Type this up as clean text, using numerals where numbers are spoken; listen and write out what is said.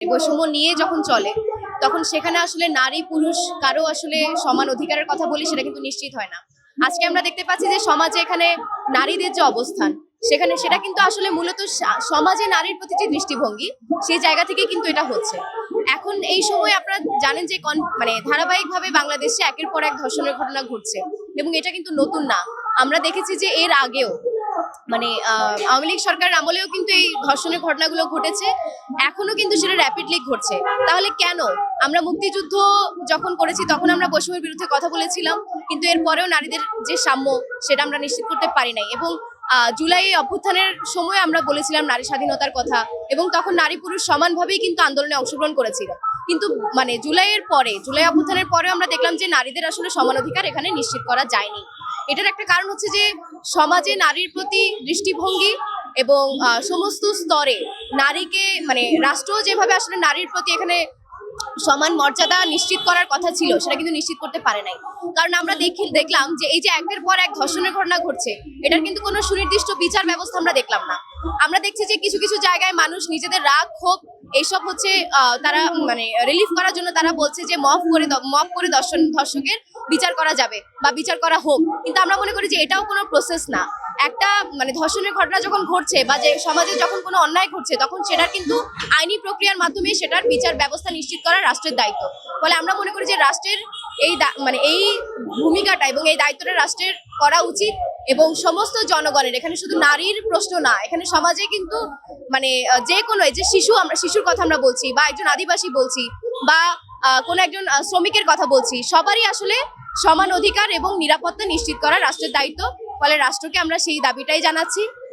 বৈষম্য নিয়ে যখন চলে তখন সেখানে আসলে নারী পুরুষ কারো আসলে সমান অধিকারের কথা বলি সেটা কিন্তু নিশ্চিত হয় না। আজকে আমরা দেখতে পাচ্ছি যে সমাজে এখানে নারীদের যে অবস্থান সেখানে সেটা কিন্তু আসলে মূলত সমাজে নারীর প্রতি যে দৃষ্টিভঙ্গি সেই জায়গা থেকে কিন্তু এটা হচ্ছে। এখন এই সময় আপনারা জানেন যে মানে ধারাবাহিকভাবে বাংলাদেশে একের পর এক ধর্ষণের ঘটনা ঘটছে এবং এটা কিন্তু নতুন না। আমরা দেখেছি যে এর আগেও মানে আওয়ামী লীগ সরকারের আমলেও কিন্তু এই ধর্ষণের ঘটনাগুলো ঘটেছে, এখনো কিন্তু সেটা র্যাপিডলি ঘটছে। তাহলে কেন? আমরা মুক্তিযুদ্ধ যখন করেছি তখন আমরা বৈষম্যের বিরুদ্ধে কথা বলেছিলাম, কিন্তু এরপরেও নারীদের যে সাম্য সেটা আমরা নিশ্চিত করতে পারি নাই। এবং জুলাই অভ্যুত্থানের সময় আমরা বলেছিলাম নারী স্বাধীনতার কথা, এবং তখন নারী পুরুষ সমানভাবেই কিন্তু আন্দোলনে অংশগ্রহণ করেছিল। কিন্তু মানে জুলাই অভ্যুত্থানের পরেও আমরা দেখলাম যে নারীদের আসলে সমান অধিকার এখানে নিশ্চিত করা যায়নি। এটার একটা কারণ হচ্ছে যে সমাজে নারীর প্রতি দৃষ্টিভঙ্গি এবং সমস্ত স্তরে নারীকে মানে রাষ্ট্র যেভাবে আসলে নারীর প্রতি এখানে সমান মর্যাদা নিশ্চিত করার কথা ছিল সেটা কিন্তু নিশ্চিত করতে পারে নাই। কারণ আমরা দেখলাম যে এই যে একের পর এক ধর্ষণের ঘটনা ঘটছে এটার কিন্তু কোনো সুনির্দিষ্ট বিচার ব্যবস্থা আমরা দেখলাম না। আমরা দেখছি যে কিছু কিছু জায়গায় মানুষ নিজেদের রাগ ক্ষোভ এইসব হচ্ছে তারা মানে রিলিফ করার জন্য তারা বলছে যে মফ করে ধর্ষকের বিচার করা যাবে বা বিচার করা হোক, কিন্তু আমরা মনে করি যে এটাও কোনো প্রসেস না। একটা মানে ধর্ষণের ঘটনা যখন ঘটছে বা যে সমাজে যখন কোনো অন্যায় ঘটছে তখন সেটার কিন্তু আইনি প্রক্রিয়ার মাধ্যমে সেটার বিচার ব্যবস্থা নিশ্চিত করা রাষ্ট্রের দায়িত্ব। ফলে আমরা মনে করি যে রাষ্ট্রের এই মানে এই ভূমিকাটা এবং এই দায়িত্বটা রাষ্ট্রের করা উচিত, এবং সমস্ত জনগণের, এখানে শুধু নারীর প্রশ্ন না, এখানে সমাজে কিন্তু মানে যে কোনো এই যে আমরা শিশুর কথা আমরা বলছি বা একজন আদিবাসী বলছি বা কোনো একজন শ্রমিকের কথা বলছি, সবারই আসলে সমান অধিকার এবং নিরাপত্তা নিশ্চিত করা রাষ্ট্রের দায়িত্ব। ফলে রাষ্ট্রকে আমরা সেই দাবিটাই জানাচ্ছি।